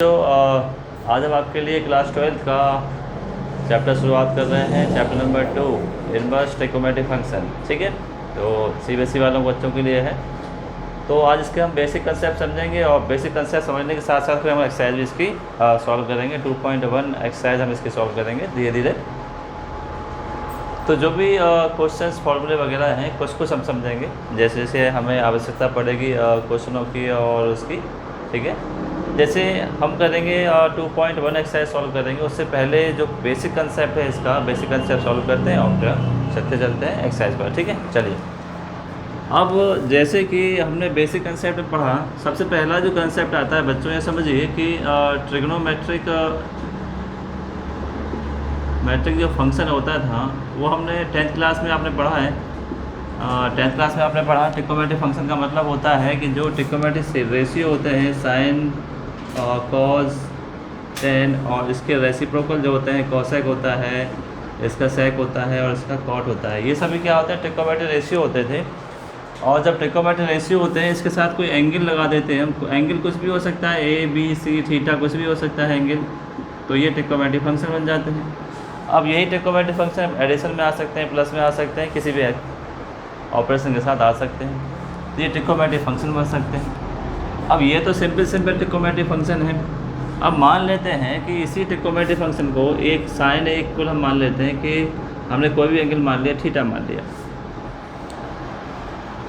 आज हम आपके लिए क्लास 12 का चैप्टर शुरुआत कर रहे हैं। Chapter number 2 inverse trigonometric function. ठीक है, तो सीबीएसई वालों बच्चों के लिए है। तो आज इसके हम बेसिक कंसेप्ट समझेंगे और बेसिक कंसेप्ट समझने के साथ साथ फिर हम एक्सरसाइज भी इसकी सॉल्व करेंगे। 2.1 एक्सरसाइज हम इसकी सॉल्व करेंगे धीरे धीरे। तो जो भी क्वेश्चंस फॉर्मूले वगैरह हैं कुछ हम समझेंगे जैसे जैसे हमें आवश्यकता पड़ेगी क्वेश्चनों की और उसकी। ठीक है, जैसे हम करेंगे 2.1 एक्सरसाइज सॉल्व करेंगे, उससे पहले जो बेसिक कंसेप्ट है इसका बेसिक कंसेप्ट सॉल्व करते हैं और फिर चलते हैं एक्सरसाइज पर। ठीक है, चलिए। अब जैसे कि हमने बेसिक कंसेप्ट में पढ़ा, सबसे पहला जो कंसेप्ट आता है बच्चों ये समझिए कि ट्रिग्नोमेट्रिक जो फंक्शन होता था वो हमने 10th क्लास में आपने पढ़ा है। 10th क्लास में आपने पढ़ा ट्रिग्नोमेट्रिक फंक्शन का मतलब होता है कि जो ट्रिग्नोमेट्रिक रेशियो होते हैं साइन कॉस टेन और इसके रेसिप्रोकल जो होते हैं कॉसेक होता है, इसका सेक होता है और इसका कॉट होता है, ये सभी क्या होता है ट्रिग्नोमेट्रिक रेशियो होते थे। और जब ट्रिग्नोमेट्रिक रेशियो होते हैं इसके साथ कोई एंगल लगा देते हैं हम, एंगल कुछ भी हो सकता है, ए बी सी थीटा कुछ भी हो सकता है एंगल, तो ये ट्रिग्नोमेट्रिक फंक्शन बन जाते हैं। अब यही ट्रिग्नोमेट्रिक फंक्शन एडिशन में आ सकते हैं, प्लस में आ सकते हैं, किसी भी ऑपरेशन के साथ आ सकते हैं, तो ये ट्रिग्नोमेट्रिक फंक्शन बन सकते हैं। अब ये तो सिंपल ट्रिग्नोमेट्रिक फंक्शन है। अब मान लेते हैं कि इसी ट्रिग्नोमेट्रिक फंक्शन को एक साइन ए इक्वल हम मान लेते हैं कि हमने कोई भी एंगल मान लिया, थीटा मान लिया।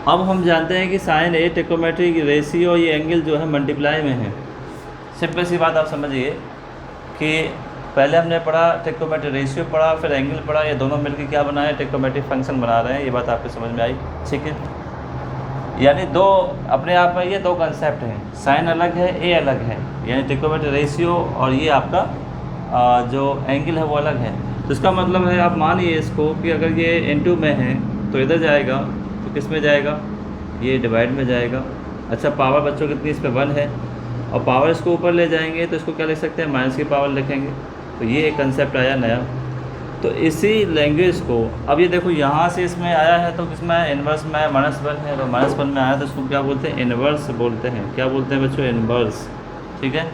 अब हम जानते हैं कि साइन ए ट्रिग्नोमेट्रिक रेशियो ये एंगल जो है मल्टीप्लाई में है। सिंपल सी बात आप समझिए कि पहले हमने पढ़ा ट्रिग्नोमेट्रिक रेशियो पढ़ा, फिर एंगल पढ़ा, ये दोनों मिलकर क्या बनाए ट्रिग्नोमेट्रिक फंक्शन बना रहे हैं। ये बात आपको समझ में आई? ठीक है, यानी दो अपने आप में ये दो कंसेप्ट हैं, साइन अलग है ए अलग है, यानी ट्रिग्नोमेट्रिक रेशियो और ये आपका जो एंगल है वो अलग है। तो इसका मतलब है आप मानिए इसको कि अगर ये इनटू में है तो इधर जाएगा तो किस में जाएगा, ये डिवाइड में जाएगा। अच्छा, पावर बच्चों कितनी इस पर 1 है और पावर इसको ऊपर ले जाएंगे तो इसको क्या लिख सकते हैं, माइनस की पावर लिखेंगे। तो ये एक कंसेप्ट आया नया। तो इसी लैंग्वेज को अब ये देखो यहाँ से इसमें आया है तो किसमें है, इन्वर्स में है, -1 है, तो -1 में आया तो इसको क्या बोलते हैं, इन्वर्स बोलते हैं। क्या बोलते हैं बच्चों, इन्वर्स। ठीक है,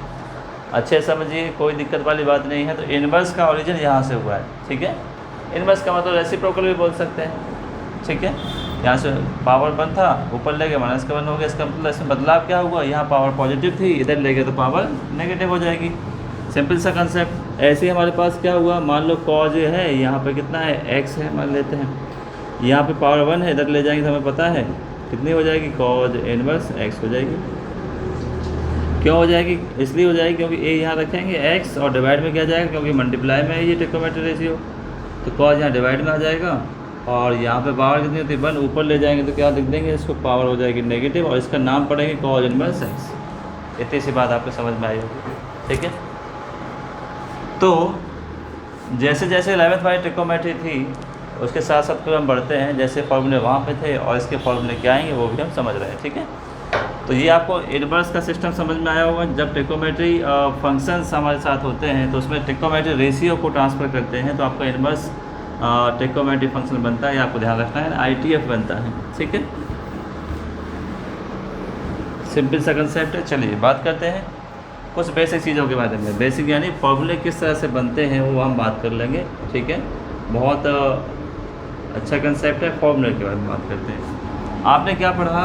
अच्छे समझिए, कोई दिक्कत वाली बात नहीं है। तो इन्वर्स का ओरिजिन यहाँ से हुआ है। ठीक है, इन्वर्स का मतलब रेसिप्रोकल भी बोल सकते हैं। ठीक है, यहाँ से पावर 1 था, ऊपर ले गए -1 हो गया, इसका मतलब इसमें बदलाव क्या हुआ, यहाँ पावर पॉजिटिव थी, इधर ले गए तो पावर नेगेटिव हो जाएगी। सिंपल सा कंसेप्ट। ऐसे ही हमारे पास क्या हुआ, मान लो कॉज है, यहाँ पे कितना है, x है मान लेते हैं, यहाँ पे पावर 1 है, इधर ले जाएंगे तो हमें पता है कितनी हो जाएगी, कॉज इनवर्स x हो जाएगी। क्यों हो जाएगी, इसलिए हो जाएगी क्योंकि a यहाँ रखेंगे x और डिवाइड में क्या जाएगा, क्योंकि मल्टीप्लाई में है ये ट्रिग्नोमेट्रिक रेशियो, तो कॉज यहाँ डिवाइड में आ जाएगा और यहाँ पे पावर कितनी होती है 1, ऊपर ले जाएंगे तो क्या लिख देंगे, इसको पावर हो जाएगी नेगेटिव और इसका नाम पड़ेंगे कॉज इनवर्स x। इतनी सी बात आपको समझ में आई होगी। ठीक है, तो जैसे जैसे 11th वाली ट्रिग्नोमेट्री थी उसके साथ साथ फिर हम बढ़ते हैं, जैसे फॉर्मूले वहाँ पे थे और इसके फॉर्मूले क्या आएंगे वो भी हम समझ रहे हैं। ठीक है, तो ये आपको इनवर्स का सिस्टम समझ में आया होगा। जब ट्रिग्नोमेट्री फंक्शंस हमारे साथ होते हैं तो उसमें ट्रिग्नोमेट्री रेशियो को ट्रांसफ़र करते हैं तो आपका इनवर्स ट्रिग्नोमेट्री फंक्शन बनता है, आपको ध्यान रखना है, ITF बनता है। ठीक है, सिंपल सा कंसेप्ट है। चलिए बात करते हैं कुछ बेसिक चीज़ों के बारे में। बेसिक यानी फॉर्मूले किस तरह से बनते हैं वो हम बात कर लेंगे। ठीक है, बहुत अच्छा कंसेप्ट है। फॉर्मूले के बारे में बात करते हैं। आपने क्या पढ़ा,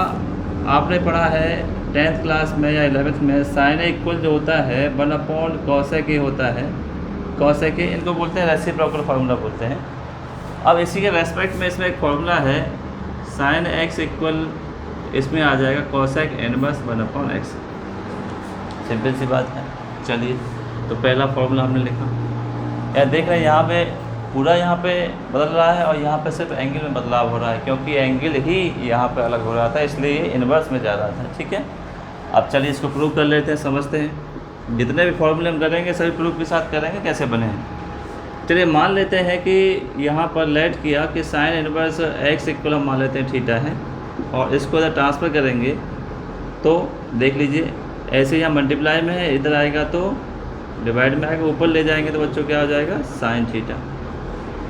आपने पढ़ा है 10th क्लास में या 11th में साइन इक्वल जो होता है 1/cos होता है। cos इनको बोलते हैं रेसिप्रोकल फार्मूला बोलते हैं। अब इसी के रेस्पेक्ट में इसमें एक फार्मूला है साइन x इक्वल, इसमें आ जाएगा cosec इनवर्स 1/x। सिंपल सी बात है। चलिए, तो पहला फॉर्मूला हमने लिखा, या देख रहे हैं यहाँ पे पूरा यहाँ पे बदल रहा है और यहाँ पे सिर्फ एंगल में बदलाव हो रहा है क्योंकि एंगल ही यहाँ पे अलग हो रहा था, इसलिए ये इन्वर्स में जा रहा था। ठीक है, अब चलिए इसको प्रूव कर लेते हैं, समझते हैं। जितने भी फॉर्मूले हम करेंगे सभी प्रूफ के साथ करेंगे कैसे बने हैं। चलिए मान लेते हैं कि यहाँ पर लेट किया कि साइन इन्वर्स x इक्वल हम मान लेते हैं थीटा है और इसको इधर ट्रांसफ़र करेंगे तो देख लीजिए ऐसे यहाँ मल्टीप्लाई में है, इधर आएगा तो डिवाइड में आएगा, ऊपर ले जाएंगे तो बच्चों क्या हो जाएगा, साइन थीटा।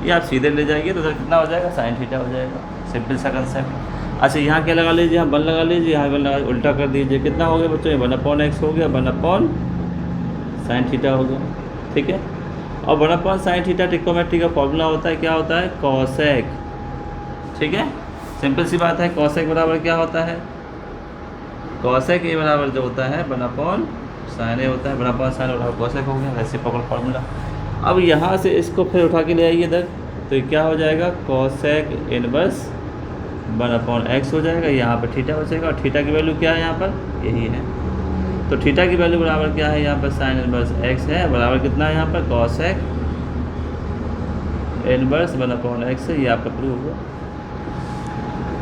ये आप सीधे ले जाएंगे तो उधर कितना हो जाएगा, साइन थीटा हो जाएगा। सिंपल सा कंसेप्ट। अच्छा, यहाँ क्या लगा लीजिए, यहाँ 1 लगा लीजिए, यहाँ 1 लगा, उल्टा कर दीजिए, कितना हो गया बच्चों, ये 1/x हो गया, 1/, साइन थीटा हो गया, ठीक है। और 1/sin थीटा ट्रिग्नोमेट्री का फॉर्मूला होता है, क्या होता है, कॉसेक, ठीक है। सिंपल सी बात है, कॉसेक बराबर क्या होता है, कॉसेक ए बराबर जो होता है 1/sin ए होता है, 1/sin बराबर कॉसेक हो गया, रेसिप्रोकल फार्मूला। अब यहाँ से इसको फिर उठा के ले आइए इधर, तो ये क्या हो जाएगा, कॉसेक इनवर्स 1/x हो जाएगा, यहाँ पर थीटा हो जाएगा, और थीटा की वैल्यू क्या है यहाँ पर, यही है। तो थीटा की वैल्यू बराबर क्या है यहाँ पर, साइन इनवर्स x है, बराबर कितना है यहाँ पर, कॉसेक इनवर्स 1/x है। ये आपका प्रूव हुआ,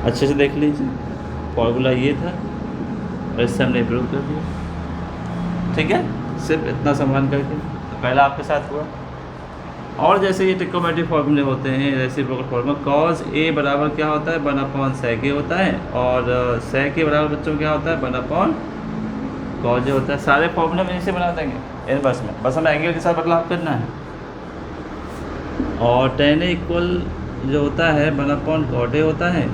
अच्छे से देख लीजिए, फॉर्मूला ये था और इससे हमने प्रूव कर दिया, ठीक है। सिर्फ इतना सम्मान करके तो पहला आपके साथ हुआ। और जैसे ये ट्रिग्नोमेट्री फॉर्मूले होते हैं, रेसिप्रोकल फार्मूला, कॉस ए बराबर क्या होता है, 1/sec ए होता है, और sec ए बराबर बच्चों क्या होता है, 1/cos ए होता है। सारे फॉर्मूले में इसे बना देंगे इनवर्स में, बस हमें एंगल के साथ बदलाव करना है। और tan ए इक्वल जो होता है 1/cot ए होता है,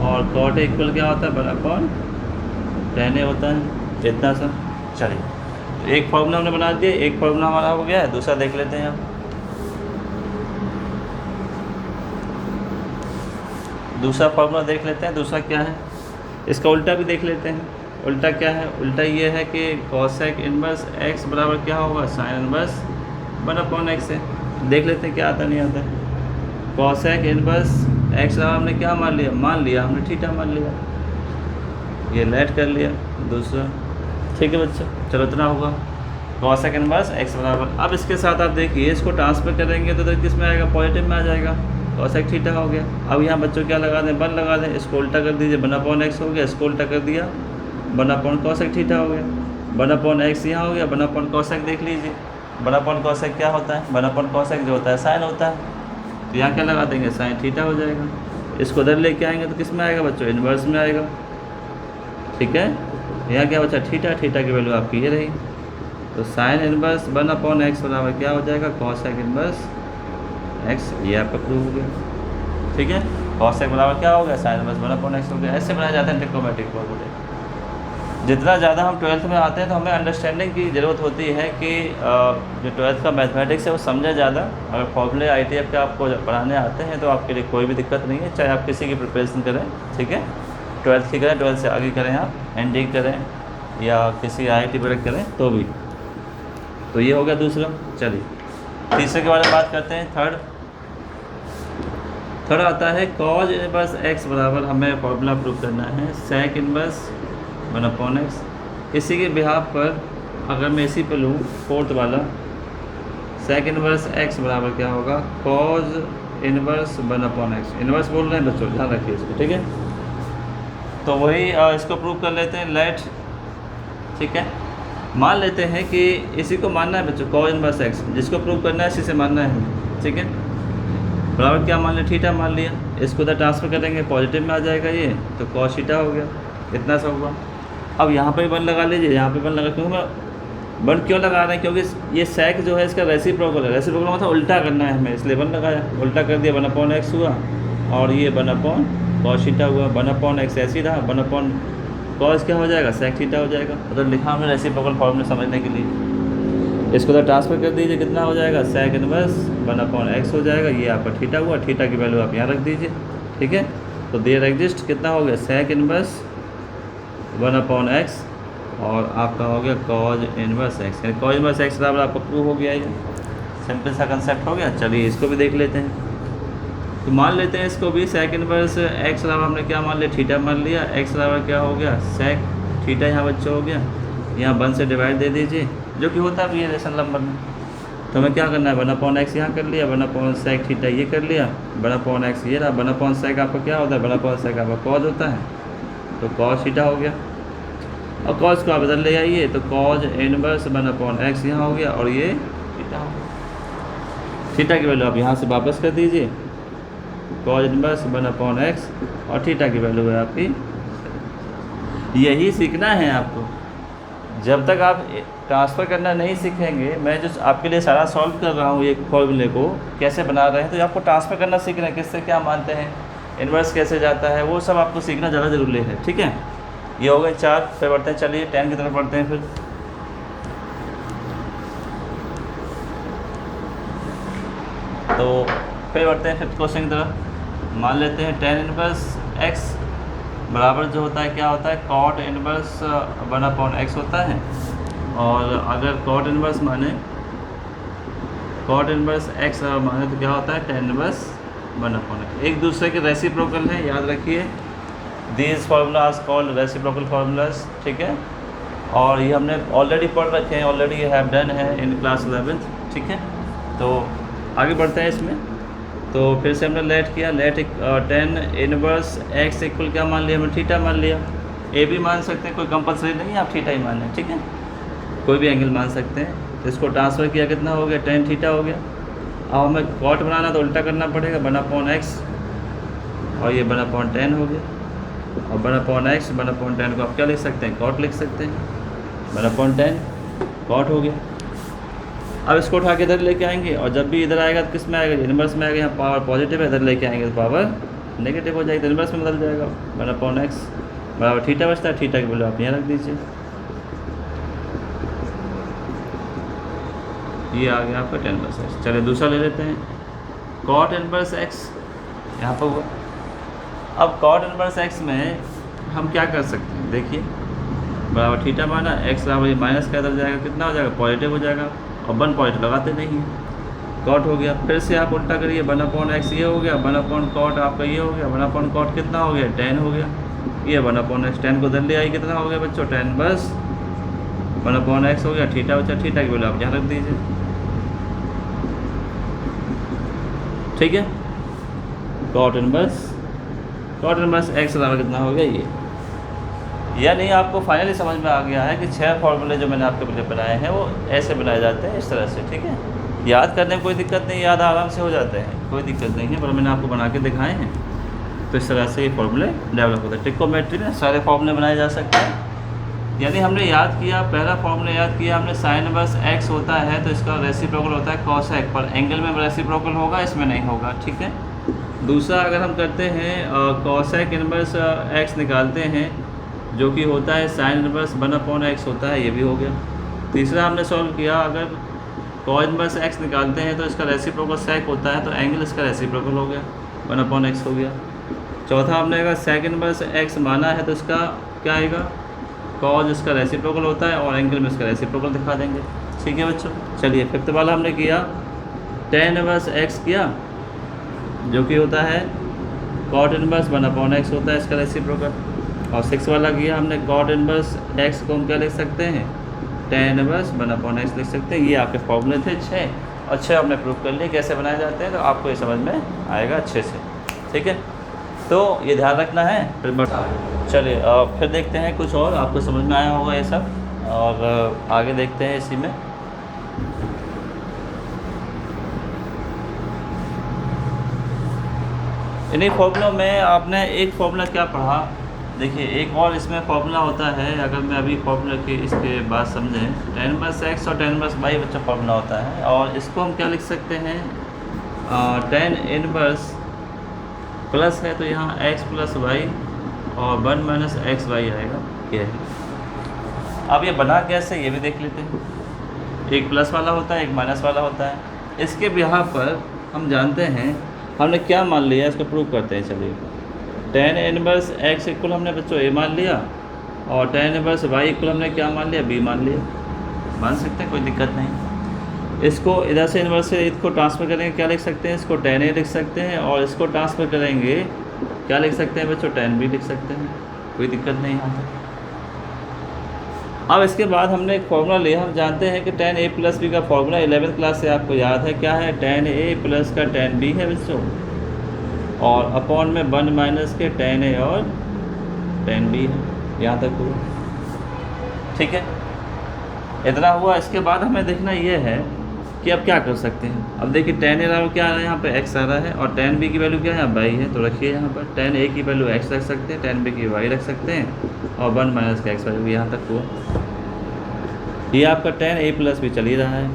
और cot ए इक्वल क्या होता है, 1/tan ए होता है, इतना सा। चलिए, तो एक फार्मूला हमने बना दिया, एक फार्मूला हमारा हो गया है, दूसरा देख लेते हैं हम। दूसरा फार्मूला देख लेते हैं, दूसरा क्या है, इसका उल्टा भी देख लेते हैं। उल्टा क्या है, उल्टा ये है कि कॉसेक इनवर्स x बराबर क्या होगा, साइन इनवर्स 1/x है। देख लेते हैं क्या आता नहीं आता है। कॉसेक इनवर्स x बराबर हमने क्या मान लिया हमने थीटा मान लिया, ये लेट कर लिया दूसरा, ठीक है बच्चा। चलो इतना होगा, कॉसेक इनवर्स x बराबर। अब इसके साथ आप देखिए, इसको ट्रांसफर करेंगे तो किस में आएगा, पॉजिटिव में आ जाएगा, कॉसेक थीटा हो गया। अब यहाँ बच्चों क्या लगा दें, 1 लगा दें, इसको उल्टा कर दीजिए, 1/x हो गया, इसको उल्टा कर दिया, 1/cosec थीटा हो गया, 1/x यहाँ हो गया, 1/cosec देख लीजिए, 1/cosec क्या होता है, 1/cosec जो होता है साइन होता है, तो यहाँ क्या लगा देंगे, साइन थीटा हो जाएगा। इसको उधर लेके आएंगे तो किस में आएगा बच्चों, इन्वर्स में आएगा, ठीक है। यहाँ क्या बचा, थीटा, थीटा की वैल्यू आपकी ये रही, तो साइन इनवर्स 1/x बराबर क्या हो जाएगा, कॉसेक इनवर्स x, ये आपका प्रूव हो गया, ठीक है। कॉसेक बराबर क्या हो गया, साइन इनवर्स 1/x हो गया। ऐसे बनाए जाते हैं ट्रिग्नोमेट्रिक फॉर्मूले। जितना ज़्यादा हम 12th में आते हैं तो हमें अंडरस्टैंडिंग की ज़रूरत होती है कि जो 12th का मैथमेटिक्स है वो समझे ज़्यादा। अगर फॉर्मूले ITF के आपको पढ़ाने आते हैं तो आपके लिए कोई भी दिक्कत नहीं है, चाहे आप किसी की प्रिपरेशन करें, ठीक है, 12th की करें, 12th से आगे करें, आप ND करें या किसी IIT वगैरह करें तो भी। तो ये हो गया दूसरा। चलिए तीसरे के बारे में बात करते हैं, थर्ड आता है कॉज इनवर्स x बराबर, हमें फॉर्मूला प्रूव करना है, सेक इनवर्स 1/x। इसी के बिहाफ पर अगर मैं इसी पे लूँ फोर्थ वाला, सेक इनवर्स x बराबर क्या होगा, कॉज इनवर्स 1/x। इनवर्स बोल रहे हैं बच्चों, ध्यान रखिए इसको, ठीक है। तो वही इसको प्रूव कर लेते हैं, लेट, ठीक है। मान लेते हैं कि इसी को मानना है बच्चों, कॉज इनवर्स x, जिसको प्रूव करना है इसी से मानना है, ठीक है। बराबर क्या मान लिया, थीटा मान लिया, इसको उधर ट्रांसफर करेंगे, पॉजिटिव में आ जाएगा ये, तो कॉस थीटा हो गया, इतना सा हुआ। अब यहाँ पे 1 लगा लीजिए, यहाँ पे 1 लगा, क्योंकि मैं 1 क्यों लगा रहे हैं, क्योंकि ये सेक जो है इसका रेसिप्रोकल है, रेसिप्रोकल मतलब उल्टा करना है हमें, इसलिए 1 लगाया, उल्टा कर दिया, 1/x हुआ, और ये 1/cos थीटा हुआ, 1/x ऐसे ही रहा, 1/cos क्या हो जाएगा, सेक थीटा हो जाएगा। उधर लिखा हमने रेसिप्रोकल फॉर्मूला समझने के लिए, इसको तो ट्रांसफर कर दीजिए, कितना हो जाएगा, सेक इनवर्स 1/x हो जाएगा, ये आपका थीटा हुआ, थीटा की वैल्यू आप यहाँ रख दीजिए, ठीक है। तो देयर एग्जिस्ट कितना हो गया, सेक इनवर्स 1/x, और आपका हो गया कॉज इनवर्स x, यानी कॉज इनवर्स x बराबर आपका प्रूव हो गया, ये सिंपल सा कंसेप्ट हो गया। चलिए इसको भी देख लेते हैं, तो मान लेते हैं इसको भी, सेक इनवर्स x बराबर हमने क्या मान लिया, थीटा मान लिया, x बराबर क्या हो गया, सेक थीटा यहाँ बच्चा हो गया, यहाँ 1 से डिवाइड दे दीजिए, जो कि होता है रिलेशन नंबर में। तो हमें क्या करना है, 1/x यहाँ कर लिया, 1/sec थीटा ये कर लिया, 1/x ये रहा, 1/sec आपका क्या होता है, 1/sec आपका कॉज होता है, तो कॉज थीटा हो गया। और कॉज को आप इधर ले आइए, तो कॉज इनवर्स 1/x यहाँ हो गया, और ये थीटा हो गया। थीटा की वैल्यू आप यहाँ से वापस कर दीजिए, कॉज इनवर्स 1/x, और थीटा की वैल्यू है आपकी। यही सीखना है आपको, जब तक आप ट्रांसफ़र करना नहीं सीखेंगे, मैं जो आपके लिए सारा सॉल्व कर रहा हूँ, एक फॉर्मूले को कैसे बना रहे हैं, तो आपको ट्रांसफ़र करना सीख रहे हैं, किससे क्या मानते हैं, इन्वर्स कैसे जाता है, वो सब आपको सीखना ज़्यादा ज़रूरी है, ठीक है। ये हो गए 4, फिर बढ़ते हैं, चलिए 10 की तरफ बढ़ते हैं। फिर तो फिर बढ़ते हैं फिफ्थ क्वेश्चन की तरफ। मान लेते हैं tan इनवर्स x बराबर जो होता है क्या होता है cot इनवर्स 1/x होता है। और अगर cot इनवर्स माने cot इनवर्स x माने तो क्या होता है tan इनवर्स 1/x। एक दूसरे के रेसिप्रोकल हैं, याद रखिए। These formulas called reciprocal formulas, ठीक है। और ये हमने ऑलरेडी पढ़ रखे हैं, ऑलरेडी हैव डन है इन क्लास 11th, ठीक है। तो आगे बढ़ते हैं इसमें। तो फिर से हमने लेट किया, let tan inverse x equal क्या मान लिया, हमने थीटा मान लिया। ए भी मान सकते हैं, कोई कंपलसरी नहीं है, आप थीटा ही मान लें, ठीक है। कोई भी एंगल मान सकते हैं। इसको ट्रांसफ़र किया, कितना हो गया, tan थीटा हो गया। अब हमें कॉट बनाना तो उल्टा करना पड़ेगा, 1/x और ये 1/tan हो गया। और 1/x 1/tan को आप क्या लिख सकते हैं, कॉट लिख सकते हैं, 1/tan कॉट हो गया। अब इसको उठा के इधर लेके आएंगे और जब भी इधर आएगा तो किस में आएगा, इनवर्स में आएगा। यहाँ पावर पॉजिटिव है, इधर लेके आएंगे तो पावर नेगेटिव हो जाएगी, तो इनवर्स में बदल जाएगा। 1/x बराबर थीटा बचता है, थीटा की वैल्यू आप यहाँ रख दीजिए। ये आ गया आपका tan इनवर्स x। चलिए दूसरा ले लेते हैं, cot इनवर्स x यहाँ पर हुआ। अब cot इनवर्स x में हम क्या कर सकते हैं, देखिए बराबर थीटा माना, x बराबर माइनस का इधर जाएगा, कितना हो जाएगा, पॉजिटिव हो जाएगा। और 1 पॉइंट लगाते नहीं है, कॉट हो गया। फिर से आप उल्टा करिए, 1/x ये हो गया, 1/cot आपका ये हो गया, 1/cot कितना हो गया, tan हो गया। ये 1/x tan को इधर ले आई, कितना हो गया बच्चों, tan बस 1/x हो गया। थीटा बचा, थीटा की वैल्यू आप यहाँ रख दीजिए, ठीक है। cot इनवर्स x बराबर कितना हो गया, ये। यानी आपको फाइनली समझ में आ गया है कि 6 फार्मूले जो मैंने आपके लिए बनाए हैं वो ऐसे बनाए जाते हैं, इस तरह से, ठीक है। याद करने में कोई दिक्कत नहीं, याद आराम से हो जाते हैं, कोई दिक्कत नहीं है, पर मैंने आपको बना के दिखाए हैं। तो इस तरह से ये फार्मूले डेवलप होते हैं। ट्रिकोमेट्री में सारे फार्मूले बनाए जा सकते हैं। यानी हमने याद किया, पहला फार्मूला याद किया हमने, साइन इनवर्स x होता है तो इसका रेसिप्रोकल होता है cosec, पर एंगल में रेसिप्रोकल होगा, इसमें नहीं होगा, ठीक है। दूसरा अगर हम करते हैं cosec इनवर्स x निकालते हैं जो कि होता है साइन इनवर्स 1/x होता है, ये भी हो गया। तीसरा हमने सॉल्व किया, अगर cos इनवर्स x निकालते हैं तो इसका रेसिप्रोकल sec होता है, तो एंगल इसका रेसिप्रोकल हो गया, 1/x हो गया। चौथा हमने अगर sec इनवर्स x माना है तो इसका क्या आएगा, cos इसका रेसिप्रोकल होता है और एंगल में इसका रेसिप्रोकल दिखा देंगे, ठीक है बच्चों। चलिए फिफ्थ वाला हमने किया, tan इनवर्स x किया जो कि होता है cot इनवर्स 1/x होता है इसका रेसिप्रोकल। और 6 वाला किया हमने, cot इनवर्स x को हम क्या लिख सकते हैं, tan इनवर्स 1/x लिख सकते हैं। ये आपके फॉर्मूले थे 6, और 6 हमने प्रूव कर लिए कैसे बनाए जाते हैं, तो आपको ये समझ में आएगा अच्छे से, ठीक है। तो ये ध्यान रखना है। फिर चलिए फिर देखते हैं कुछ और, आपको समझ में आया होगा ये सब, और आगे देखते हैं इसी में। इन्हीं फॉर्मूलों में आपने एक फॉर्मूला क्या पढ़ा, देखिए एक और इसमें फॉर्मूला होता है, अगर मैं अभी फॉर्मूला की इसके बाद समझें, tan इनवर्स x और tan इनवर्स y बच्चा फॉर्मूला होता है। और इसको हम क्या लिख सकते हैं, tan इनवर्स प्लस है तो यहाँ x + y और 1 - xy आएगा, ये है। अब ये बना कैसे ये भी देख लेते हैं। एक प्लस वाला होता है, एक माइनस वाला होता है। इसके बिहाफ पर हम जानते हैं, हमने क्या मान लिया, इसको प्रूव करते हैं। चलिए tan इनवर्स x इक्वल हमने बच्चों a मान लिया, और tan इनवर्स y इक्वल हमने क्या मान लिया, b मान लिया। मान सकते हैं, कोई दिक्कत नहीं। इसको इधर से इनवर्स से इसको ट्रांसफ़र करेंगे, क्या लिख सकते हैं, इसको tan a लिख सकते हैं, और इसको ट्रांसफ़र करेंगे क्या लिख सकते हैं बच्चों, tan b लिख सकते हैं, कोई दिक्कत नहीं यहाँ तक। अब इसके बाद हमने एक फॉर्मूला लिया, हम जानते हैं कि tan a + b का फॉर्मूला 11th क्लास से आपको याद है, क्या है, tan a + का tan b है बच्चों, और अपॉन में 1 - के tan a और tan b है। यहाँ तक हुआ, ठीक है, इतना हुआ। इसके बाद हमें देखना ये है कि अब क्या कर सकते हैं। अब देखिए tan a क्या आ रहा है, यहाँ पे x आ रहा है, और tan b की वैल्यू क्या है, y है, तो रखिए यहाँ पर tan a की वैल्यू x रख सकते हैं, tan b की y रख सकते हैं, और 1 - के x वैल्यू यहाँ तक हुआ। ये आपका tan a + b चल ही रहा है,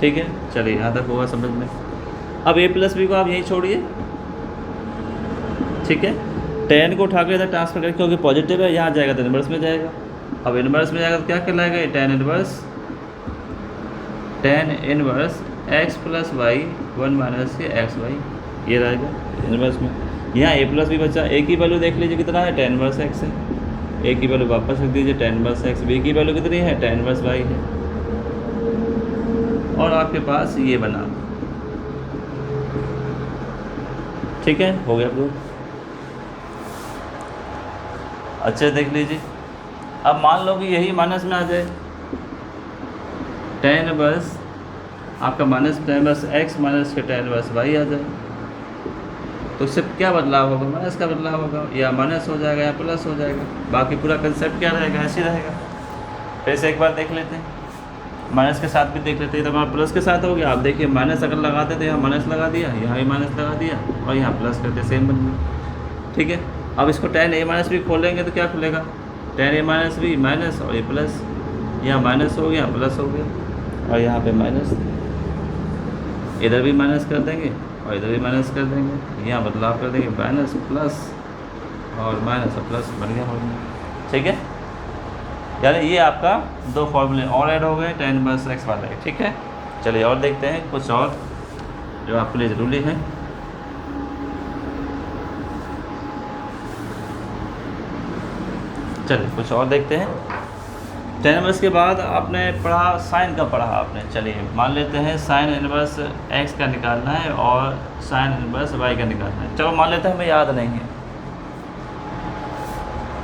ठीक है। चलिए यहाँ तक होगा समझ में। अब a + b को आप यहीं छोड़िए, ठीक है। tan को उठा कर इधर ट्रांसफर करें, क्योंकि पॉजिटिव है, यहाँ जाएगा तो इनवर्स में जाएगा। अब इनवर्स में जाएगा तो क्या कहलाएगा, ये tan inverse x plus y 1 minus के एक्स वाई, ये रहेगा इनवर्स में। यहाँ ए प्लस बी बचा, ए की वैल्यू देख लीजिए कितना है, tan इनवर्स एक्स है। ए की वैल्यू वापस रख दीजिए tan इनवर्स एक्स, बी की वैल्यू कितनी है, tan इनवर्स वाई है, और आपके पास ये बना। ठीक है, हो गया प्रूफ। अच्छे देख लीजिए। अब मान लो कि यही माइनस में आ जाए, tan इनवर्स आपका minus tan inverse x minus के tan इनवर्स वाई आ जाए, तो इससे क्या बदलाव होगा, माइनस का बदलाव होगा, या माइनस हो जाएगा या प्लस हो जाएगा। बाकी पूरा कंसेप्ट क्या रहेगा, ऐसे ही रहेगा। फिर से एक बार देख लेते हैं, माइनस के साथ भी देख लेते हैं। तो हमारा प्लस के साथ हो गया। आप देखिए माइनस अगर लगाते तो यहाँ माइनस लगा दिया, यहाँ भी माइनस लगा दिया, और यहाँ प्लस करते, सेम बन गया। ठीक है, अब इसको tan a माइनस भी खोलेंगे तो क्या खुलेगा, tan a माइनस भी माइनस और a प्लस, यहाँ माइनस हो गया प्लस हो गया, और यहाँ पे माइनस, इधर भी माइनस कर देंगे और इधर भी माइनस कर देंगे, यहाँ बदलाव कर देंगे, माइनस प्लस और माइनस और प्लस बन गया हो गया। ठीक है, यानी ये आपका 2 फॉर्मूले और ऐड हो गए tan इनवर्स एक्स वाले। ठीक है, चलिए और देखते हैं कुछ और जो आपके लिए ज़रूरी है। चलिए कुछ और देखते हैं। tan इनवर्स के बाद आपने पढ़ा साइन का पढ़ा आपने। चलिए मान लेते हैं साइन इनवर्स एक्स का निकालना है और साइन इनवर्स वाई का निकालना है। चलो मान लेते हैं हमें याद नहीं है।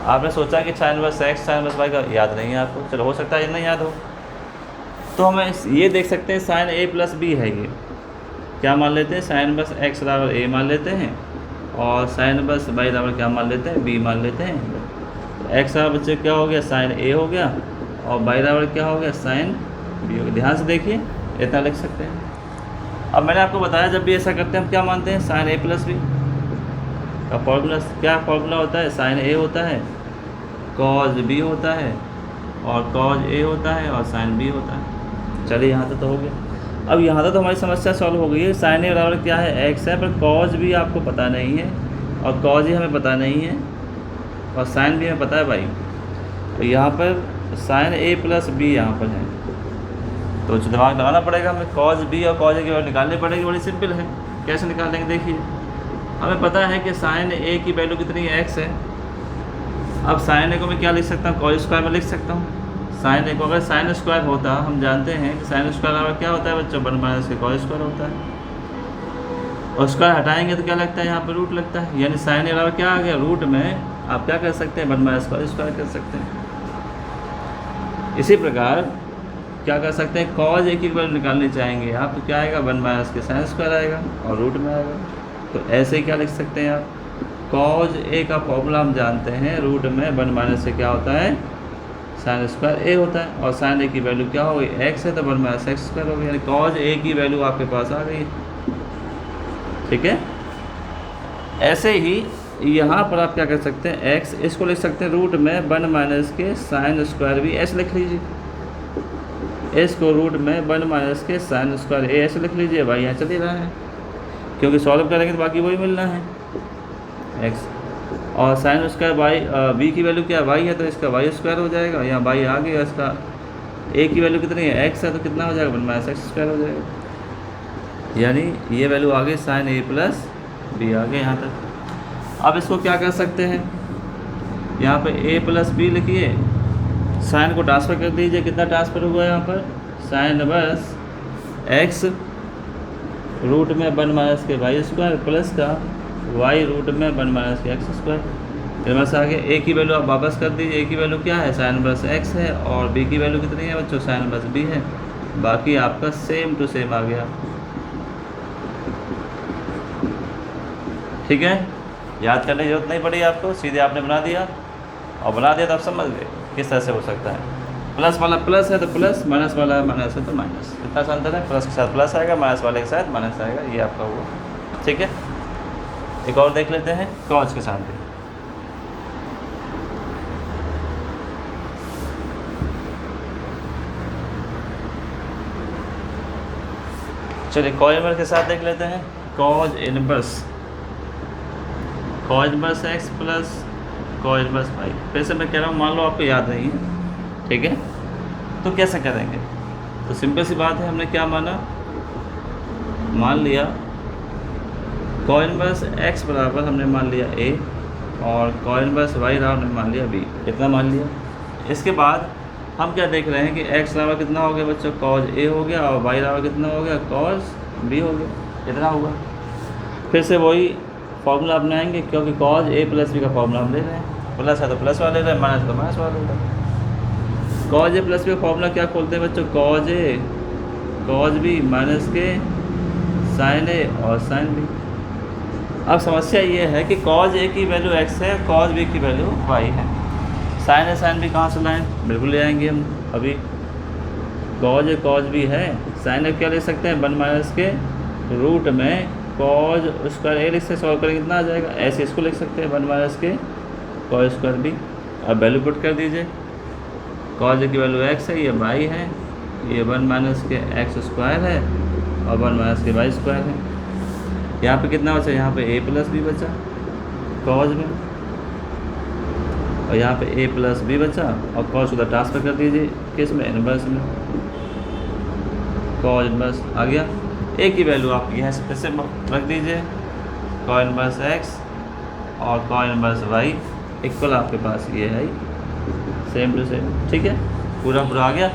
आपने सोचा कि sine inverse x sine inverse y का याद नहीं है आपको, चलो हो सकता है ये नहीं याद हो, तो हमें ये देख सकते हैं साइन ए प्लस बी है। ये क्या मान लेते हैं, साइन इनवर्स एक्स बराबर ए मान लेते हैं, और साइन इनवर्स वाई बराबर क्या मान लेते हैं, बी मान लेते हैं। एक्स बराबर बच्चे क्या हो गया, साइन ए हो गया, और बाई बराबर क्या हो गया, साइन बी हो गया। ध्यान से देखिए, इतना लिख सकते हैं। अब मैंने आपको बताया जब भी ऐसा करते हैं हम क्या मानते हैं, साइन ए प्लस बी का फॉर्मूला क्या फॉर्मूला होता है, साइन ए होता है, कॉज बी होता है, और कॉज ए होता है, और साइन बी होता है। चलिए यहाँ तक तो हो गया। अब यहाँ तक तो हमारी समस्या सॉल्व हो गई है। साइन ए बराबर क्या है, एक्स है, पर कॉज भी आपको पता नहीं है, और कॉज ही हमें पता नहीं है, और साइन भी हमें पता है भाई। तो यहाँ पर साइन ए प्लस बी यहाँ पर है, तो दिमाग लगाना पड़ेगा हमें। कॉज बी और कॉज ए की वैल्यू निकालनी पड़ेगी। बड़ी सिंपल है, कैसे निकालेंगे देखिए। हमें पता है कि साइन ए की वैल्यू कितनी है, एक्स है। अब साइन ए को मैं क्या लिख सकता हूँ, कॉज स्क्वायर में लिख सकता हूँ। साइन ए को अगर साइन स्क्वायर होता, हम जानते हैं कि साइन स्क्वायर बराबर क्या होता है बच्चों, 1 माइनस के कॉज स्क्वायर होता है, और स्क्वायर हटाएंगे तो क्या लगता है, यहाँ पर रूट लगता है। यानी साइन ए बराबर क्या आ गया, रूट में आप क्या कर सकते हैं, 1 माइनस कॉज स्क्वायर कर सकते हैं। इसी प्रकार क्या कर सकते हैं, कॉज ए की वैल्यू निकालनी चाहेंगे आप, तो क्या आएगा, 1 माइनस के साइन स्क्वायर आएगा, और रूट में आएगा। तो ऐसे ही क्या लिख सकते हैं आप, कॉज ए का फॉर्मूला हम जानते हैं, रूट में 1 माइनस से क्या होता है, साइन स्क्वायर ए होता है, और साइन ए की वैल्यू क्या हो गई, एक्स है, तो 1 माइनस एक्स स्क्वायर हो गई। यानी कॉज ए की वैल्यू आपके पास आ गई। ठीक है, ऐसे ही यहाँ पर आप क्या कर सकते हैं, एक्स इसको लिख सकते हैं रूट में 1 माइनस के साइन स्क्वायर भी ऐसे लिख लीजिए। इसको रूट में 1 माइनस के साइन स्क्वायर ए ऐसे लिख लीजिए। भाई यहाँ चल ही रहा है, क्योंकि सॉल्व करेंगे तो बाकी वही मिलना है, एक्स। और साइन स्क्वायर वाई, बी की वैल्यू क्या है, वाई है, तो इसका वाई स्क्वायर हो जाएगा। यहाँ वाई आ गया, इसका ए की वैल्यू कितनी है, एक्स है, तो कितना हो जाएगा, 1 माइनस एक्स स्क्वायर हो जाएगा। यानी ये वैल्यू आ गई साइन ए प्लस बी आ गए यहाँ तक। अब इसको क्या कर सकते हैं, यहाँ पे ए प्लस बी लिखिए, साइन को ट्रांसफ़र कर दीजिए। कितना ट्रांसफ़र हुआ है यहाँ पर, साइन इनवर्स एक्स रूट में 1 माइनस के वाई स्क्वायर प्लस का वाई रूट में 1 माइनस के एक्स स्क्वायर। इनवर्स आगे ए की वैल्यू आप वापस कर दीजिए। ए की वैल्यू क्या है, साइन इनवर्स एक्स है, और बी की वैल्यू कितनी है बच्चों, साइन इनवर्स बी है। बाकी आपका सेम टू सेम आ गया। ठीक है, याद करने की जरूरत नहीं पड़ी आपको, सीधे आपने बना दिया, और बना दिया तो आप समझ गए किस तरह से हो सकता है। प्लस वाला प्लस है तो प्लस, माइनस वाला माइनस है तो माइनस। इतना सा अंतर है, प्लस के साथ प्लस आएगा, माइनस वाले के साथ माइनस आएगा, ये आपका हुआ। ठीक है, एक और देख लेते हैं कॉज के साथ भी। चलिए कॉज इनवर्स के साथ देख लेते हैं। Cos inverse x plus cos inverse y. फिर से मैं कह रहा हूँ, मान लो आपको याद नहीं है, ठीक है, तो कैसे करेंगे। तो सिंपल सी बात है, हमने क्या माना मान लिया कॉस इनवर्स x बराबर हमने मान लिया a और कॉस इनवर्स y बराबर हमने मान लिया b, इतना मान लिया। इसके बाद हम क्या देख रहे हैं कि x बराबर कितना हो गया बच्चों, कॉस a हो गया, और y बराबर कितना हो गया, कॉस b हो गया, इतना होगा। फिर से वही फॉर्मूला अपनाएंगे, क्योंकि कॉस a प्लस b का फॉर्मूला हम ले रहे हैं, प्लस है तो प्लस वाला ले रहे हैं, माइनस है तो माइनस वाला ले रहे हैं। कॉस a प्लस b का फॉर्मूला क्या खोलते हैं बच्चों, cos a cos b minus के साइन a और साइन b। अब समस्या ये है कि कॉस a की वैल्यू x है, कॉस b की वैल्यू y है। साइन a साइन b कहाँ से लाएँ, बिल्कुल ले आएंगे हम अभी। कॉस a कॉस b है, साइन a क्या ले सकते हैं, 1 माइनस के रूट में कॉस स्क्वायर a लिख से सॉल्व करेंगे कितना आ जाएगा, ऐसे इसको लिख सकते हैं 1 माइनस के कॉस स्क्वायर b। अब वैल्यू पुट कर दीजिए, कॉस a की वैल्यू x है, ये y है, ये 1 माइनस के एक्स स्क्वायर है और 1 माइनस के वाई स्क्वायर है। यहाँ पे कितना बचा, यहाँ पे a प्लस b बचा कॉस में, और यहाँ पे a प्लस b बचा, और कॉस उधर ट्रांसफर कर दीजिए किस में, इनवर्स में, कॉस इनवर्स आ गया। a की वैल्यू आप यहाँ से फिर से रख दीजिए, कॉस इनवर्स x और कॉस इनवर्स y इक्वल आपके पास ये है सेम टू सेम, ठीक है, पूरा आ गया।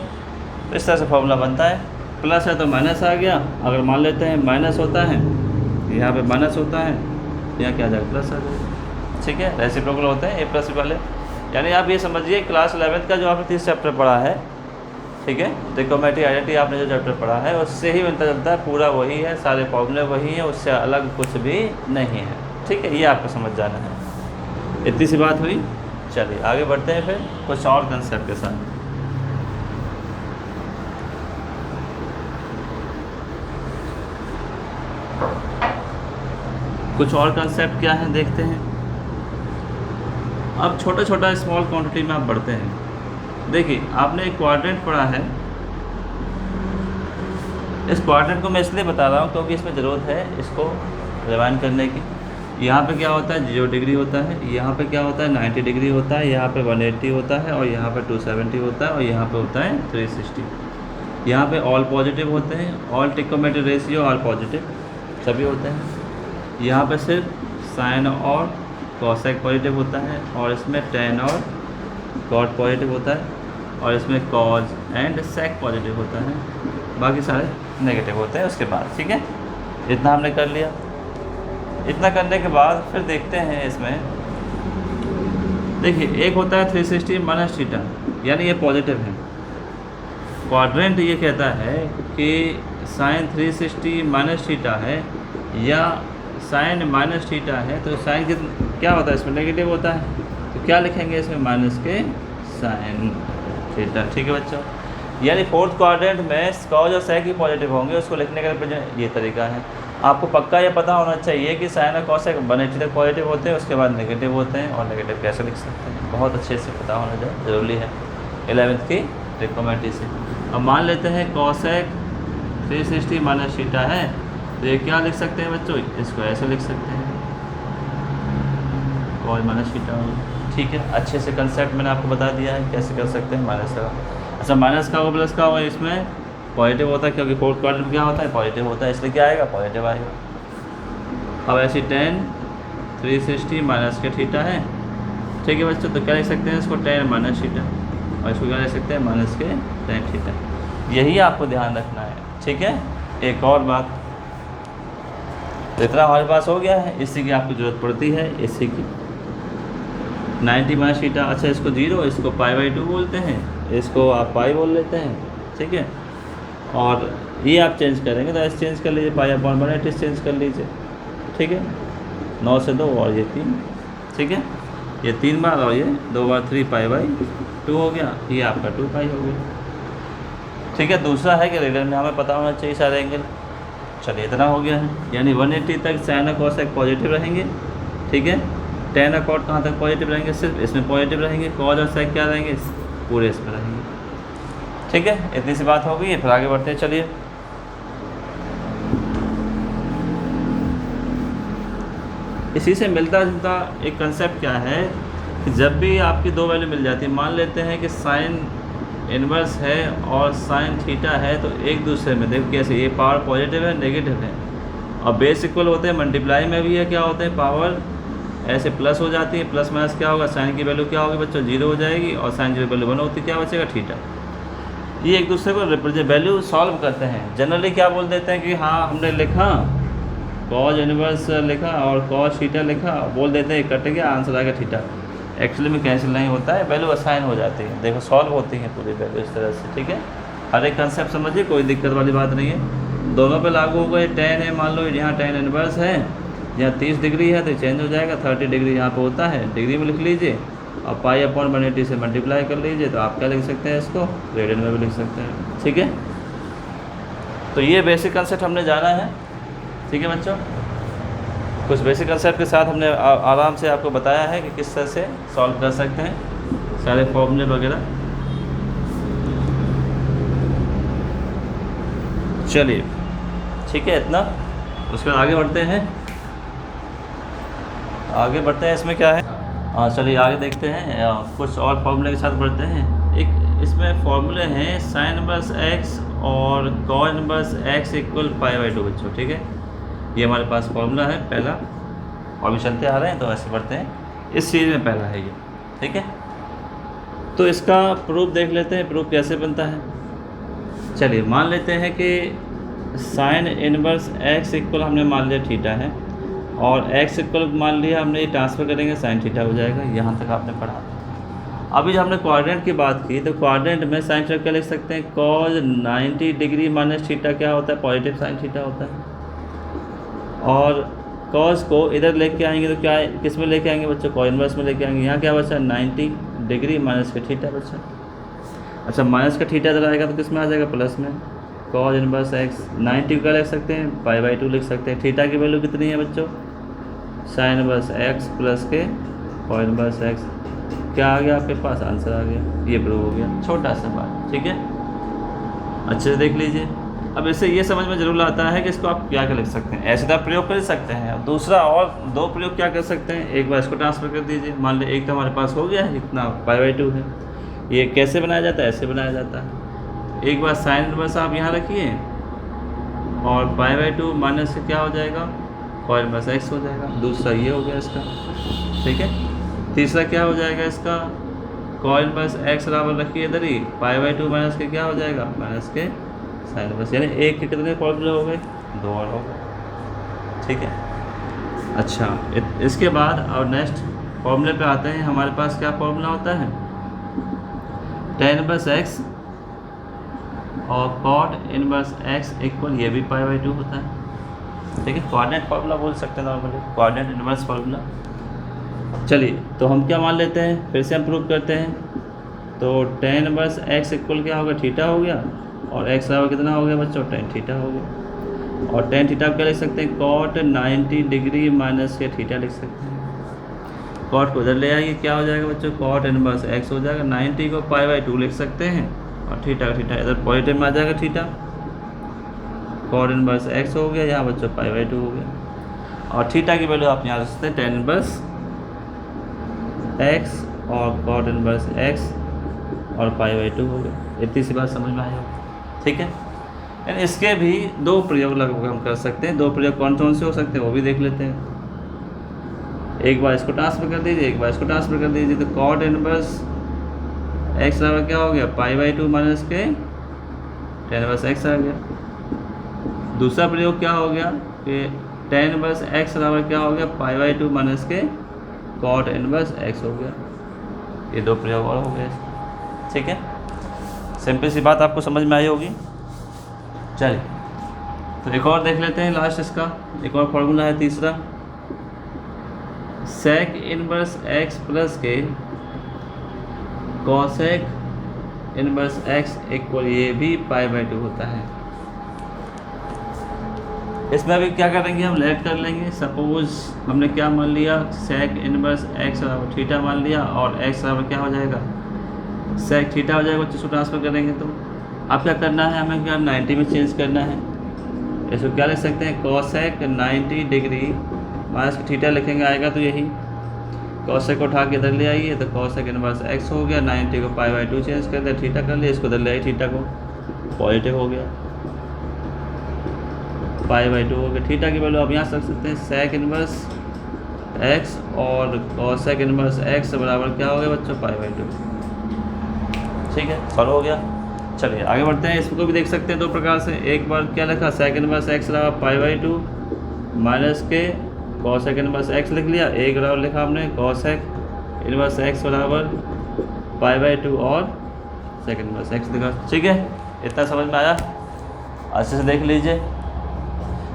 इस तरह से फॉर्मूला बनता है। प्लस है तो माइनस आ गया, अगर मान लेते हैं माइनस होता है, यहाँ पे माइनस होता है, यहाँ क्या आ जाएगा, प्लस आ जाएगा, ठीक है। रेसिप्रोकल होते हैं a प्लस b वाले। यानी आप ये समझिए क्लास 11th का जो आपने 30 चैप्टर पढ़ा है, ठीक है, ट्रिग्नोमेट्री आइडेंटिटी आपने जो चैप्टर पढ़ा है उससे ही मिलता जुलता है, पूरा वही है, सारे फॉर्मूले वही हैं, उससे अलग कुछ भी नहीं है, ठीक है। ये आपको समझ जाना है, इतनी सी बात हुई। चलिए आगे बढ़ते हैं फिर कुछ और कंसेप्ट के साथ। कुछ और कंसेप्ट क्या है देखते हैं। अब छोटा छोटा स्मॉल क्वांटिटी में आप बढ़ते हैं। देखिए आपने एक क्वाड्रेंट पढ़ा है, इस क्वाड्रेंट को मैं इसलिए बता रहा हूँ क्योंकि इसमें ज़रूरत है इसको रिवाइंड करने की। यहाँ पे क्या होता है, 0 डिग्री होता है, यहाँ पे क्या होता है 90 डिग्री होता है, यहाँ पे 180 होता है, और यहाँ पे 270 होता है, और यहाँ पे होता है 360। यहाँ पे ऑल पॉजिटिव होते हैं, all trigonometric ratio all positive सभी होते हैं। यहाँ पे सिर्फ साइन और कॉसेक पॉजिटिव होता है, और इसमें टेन और कॉट पॉजिटिव होता है, और इसमें कॉज एंड सेक पॉजिटिव होता है, बाकी सारे नेगेटिव होते हैं उसके बाद, ठीक है। इतना हमने कर लिया। इतना करने के बाद फिर देखते हैं इसमें, देखिए एक होता है 360 माइनस थीटा, यानी ये पॉजिटिव है। क्वाड्रेंट ये कहता है कि साइन 360 माइनस थीटा है या साइन माइनस थीटा है, तो साइन क्या होता है इसमें, नेगेटिव होता है, तो क्या लिखेंगे इसमें, माइनस के साइन थीटा, ठीक है बच्चों। यानी फोर्थ क्वाड्रेंट में कॉज और सेक ही पॉजिटिव होंगे, उसको लिखने का ये तरीका है। आपको पक्का ये पता होना चाहिए कि साइन और कॉसेक 180 तक पॉजिटिव होते हैं, उसके बाद नेगेटिव होते हैं, और नेगेटिव कैसे लिख सकते हैं, बहुत अच्छे से पता होना ज़रूरी है 11th की ट्रिग्नोमेट्री से। अब मान लेते हैं कॉसेक 360 माइनस थीटा है, तो ये क्या लिख सकते हैं बच्चों, इसको ऐसे लिख सकते हैं, कॉस माइनस थीटा, ठीक है। अच्छे से कंसेप्ट मैंने आपको बता दिया है कैसे कर सकते हैं माइनस का। अच्छा माइनस का हो प्लस का हो, इसमें पॉजिटिव होता है क्योंकि फोर्थ क्वाड्रेंट क्या होता है, पॉजिटिव होता है, इसलिए क्या आएगा, पॉजिटिव आएगा। अब ऐसी टेन 360 माइनस के थीटा है, ठीक है बच्चों, तो क्या लिख सकते हैं इसको, टेन माइनस थीटा, और इसको क्या लिख सकते हैं, माइनस के टेन थीटा। यही आपको ध्यान रखना है, ठीक है। एक और बात, इतना हमारे पास हो गया है, इसी की आपको ज़रूरत पड़ती है, इसी की 90 माइनस थीटा। अच्छा इसको 0, इसको π/2 बोलते हैं, इसको आप पाई बोल लेते हैं, ठीक है। और ये आप चेंज करेंगे तो ऐसे चेंज कर लीजिए, π/1 चेंज कर लीजिए, ठीक है। 9 से 2 और ये 3, ठीक है, ये 3 बार और ये 2 बार 3π/2 हो गया, ये आपका 2π हो गया, ठीक है। दूसरा है कि रेडियन में हमें पता होना चाहिए सारे एंगल। चलिए इतना हो गया है, यानी 180 तक साइन और कॉसेक पॉजिटिव रहेंगे, ठीक है। टेन और कॉट कहाँ तक पॉजिटिव रहेंगे, सिर्फ इसमें पॉजिटिव रहेंगे, कॉज और सेक क्या रहेंगे, पूरे इसमें रहेंगे, ठीक है। इतनी सी बात हो गई है, फिर आगे बढ़ते हैं। चलिए इसी से मिलता जुलता एक कंसेप्ट क्या है कि जब भी आपकी दो वैल्यू मिल जाती है, मान लेते हैं कि साइन इन्वर्स है और साइन थीटा है तो एक दूसरे में देखो कैसे, ये पावर पॉजिटिव है नेगेटिव है, और बेस इक्वल होते हैं, मल्टीप्लाई में भी है क्या होते हैं पावर ऐसे प्लस हो जाती है, प्लस माइनस क्या होगा, साइन की वैल्यू क्या होगी बच्चों 0 हो जाएगी, और साइन की वैल्यू 1 होती है, क्या बचेगा थीटा। ये एक दूसरे को रिप्रेजेंट वैल्यू सॉल्व करते हैं। जनरली क्या बोल देते हैं कि हाँ हमने लिखा कॉज इनवर्स लिखा और कॉज थीटा लिखा, बोल देते हैं कट गया आंसर आ गया थीटा। एक्चुअली में कैंसिल नहीं होता है, वैल्यू असाइन हो जाती है, देखो सॉल्व होती है पूरी वैल्यू इस तरह से, ठीक है। हर एक कंसेप्ट समझिए, कोई दिक्कत वाली बात नहीं है, दोनों पे लागू हो गए। टेन है, मान लो यहाँ टेन इनवर्स है, यहाँ 30 डिग्री है तो चेंज हो जाएगा, 30 डिग्री यहाँ पे होता है, डिग्री में लिख लीजिए और पाई अपॉन 180 से मल्टीप्लाई कर लीजिए, तो आप क्या लिख सकते हैं इसको रेडियन में भी लिख सकते हैं, ठीक है। तो ये बेसिक कंसेप्ट हमने जाना है, ठीक है बच्चों। कुछ बेसिक कंसेप्ट के साथ हमने आराम से आपको बताया है कि किस तरह से सॉल्व कर सकते हैं सारे फॉर्मूले वगैरह। चलिए ठीक है इतना, उसके बाद आगे बढ़ते हैं। इसमें क्या है, हाँ चलिए आगे देखते हैं, कुछ और फॉर्मूले के साथ बढ़ते हैं। एक इसमें फॉर्मूले हैं साइन इनवर्स एक्स और कॉस इनवर्स एक्स इक्वल पाई/2 बच्चों, ठीक है। ये हमारे पास फॉर्मूला है पहला, और भी चलते आ रहे हैं तो ऐसे बढ़ते हैं, इस सीरीज में पहला है ये, ठीक है। तो इसका प्रूफ देख लेते हैं, प्रूफ कैसे बनता है। चलिए मान लेते हैं कि साइन इनवर्स एक्स इक्वल हमने मान लिया थीटा है, और एक्स इक्वल मान लिया हमने, ये ट्रांसफ़र करेंगे साइन थीटा हो जाएगा। यहाँ तक आपने पढ़ा। अभी जब हमने क्वाड्रेंट की बात की तो क्वाड्रेंट में साइन थीटा क्या लिख सकते हैं, कॉज 90 डिग्री माइनस थीटा क्या होता है, पॉजिटिव साइन थीटा होता है। और कॉस को इधर लेके आएंगे तो क्या किस में लेके आएंगे बच्चों, कॉस इनवर्स में लेके आएंगे। यहाँ क्या बचा 90 डिग्री माइनस का थीटा बचा। अच्छा माइनस का थीटा इधर आएगा तो किस में आ जाएगा, प्लस में। कॉस इनवर्स एक्स 90 का लिख सकते हैं, पाई/2 लिख सकते हैं। थीटा की वैल्यू कितनी है बच्चों, साइन इनवर्स एक्स प्लस के कॉस इनवर्स एक्स, क्या आ गया आपके पास, आंसर आ गया। ये प्रूव हो गया, छोटा सा बात, ठीक है। अच्छे से देख लीजिए। अब इससे ये समझ में जरूर आता है कि इसको आप क्या लिख सकते हैं, ऐसे तो आप प्रयोग कर सकते हैं। अब दूसरा और दो प्रयोग क्या कर सकते हैं, एक बार इसको ट्रांसफ़र कर दीजिए, मान लीजिए एक तो हमारे पास हो गया है इतना पाई/2 है, ये कैसे बनाया जाता है, ऐसे बनाया जाता है। एक बार साइन इनवर्स आप यहाँ रखिए और पाई/2 माइनस से क्या हो जाएगा, कॉस इनवर्स एक्स हो जाएगा। दूसरा ये हो गया इसका, ठीक है। तीसरा क्या हो जाएगा इसका, कॉस इनवर्स एक्स बराबर रखिए इधर ही, पाई/2 माइनस के क्या हो जाएगा, माइनस के साइन इनवर्स, यानी एक के कितने फॉर्मूले हो गए, 2 और हो गए, ठीक है। अच्छा इसके बाद और नेक्स्ट फॉर्मूले पे आते हैं। हमारे पास क्या फॉर्मूला होता है, tan इनवर्स एक्स और कॉट इनवर्स एक्स इक्वल, ये भी पाई/2 होता है, ठीक है। कोऑर्डिनेट फार्मूला बोल सकते हैं नॉर्मली, कोऑर्डिनेट इनवर्स फार्मूला। चलिए तो हम क्या मान लेते हैं, फिर से हम प्रूव करते हैं। तो tan इनवर्स एक्स इक्वल क्या होगा, थीटा हो गया, और एक्स बराबर कितना हो गया बच्चों, tan थीटा हो गया। और tan थीटा क्या लिख सकते हैं, कॉट 90 डिग्री माइनस के थीटा लिख सकते हैं। कॉट को इधर ले आइए, क्या हो जाएगा बच्चों, कॉट इनवर्स एक्स हो जाएगा। 90 को पाई/2 लिख सकते हैं, और थीटा का थीटा इधर पॉजिटिव में आ जाएगा थीटा, कॉट इनवर्स एक्स हो गया, यहाँ बच्चों पाई/2 हो गया। और थीटा की वैल्यू आप यहाँ रख सकते हैं tan इनवर्स एक्स और कॉट इनवर्स एक्स और पाई/2 हो गया। इतनी सी बात समझ में आई होगी, ठीक है। यानी इसके भी दो प्रयोग लगभग हम कर सकते हैं। दो प्रयोग कौन कौन से हो सकते हैं वो भी देख लेते हैं। एक बार इसको ट्रांसफ़र कर दीजिए, एक बार इसको ट्रांसफ़र कर दीजिए, तो कॉट इनवर्स एक्स बराबर क्या हो गया, पाई/2 माइनस के tan इनवर्स एक्स आ गया। दूसरा प्रयोग क्या हो गया कि tan इनवर्स एक्स बराबर क्या हो गया, पाई/2 माइनस के कॉट इनवर्स एक्स हो गया। ये दो प्रयोग और हो गए, ठीक है। सिंपल सी बात आपको समझ में आई होगी। चलिए तो एक और देख लेते हैं, लास्ट इसका एक और फार्मूला है तीसरा, सेक इनवर्स एक्स प्लस के कॉसेक इनवर्स एक्स इक्वल, ये भी पाई/2 होता है। इसमें अभी क्या करेंगे, हम लेट कर लेंगे। सपोज हमने क्या मान लिया, सेक इनवर्स एक्स बराबर थीटा मान लिया, और एक्स बराबर क्या हो जाएगा, सेक थीटा हो जाएगा। बच्चों ट्रांसफ़र करेंगे तो अब क्या करना है, हमें क्या 90 में चेंज करना है। इसको क्या लिख सकते हैं, कॉसेक 90 डिग्री माइनस थीटा लिखेंगे, आएगा तो यही। कॉसेक को उठा के इधर ले आइए तो कॉसेक इनवर्स एक्स हो गया, 90 को पाई बाई 2 चेंज कर दिया, थीटा कर लिया, इसको इधर ले आइए, थीटा को पॉजिटिव हो गया, पाई बाई 2 हो गया। थीटा की वैल्यू आप यहाँ से रख सकते हैं सेक इनवर्स एक्स और कॉसेक इनवर्स एक्स बराबर क्या हो गया बच्चों, पाई बाई 2। ठीक है, सॉल्व हो गया। चलिए आगे बढ़ते हैं, इसको भी देख सकते हैं दो प्रकार से। एक बार क्या लिखा, सेक इनवर्स एक्स बराबर पाई बाई 2 माइनस के कॉसेक इनवर्स एक्स लिख लिया, एक बराबर लिखा हमने कॉसेक इनवर्स एक्स बराबर पाई बाई 2 और सेक इनवर्स एक्स लिखा। ठीक है, इतना समझ में आया, अच्छे से देख लीजिए।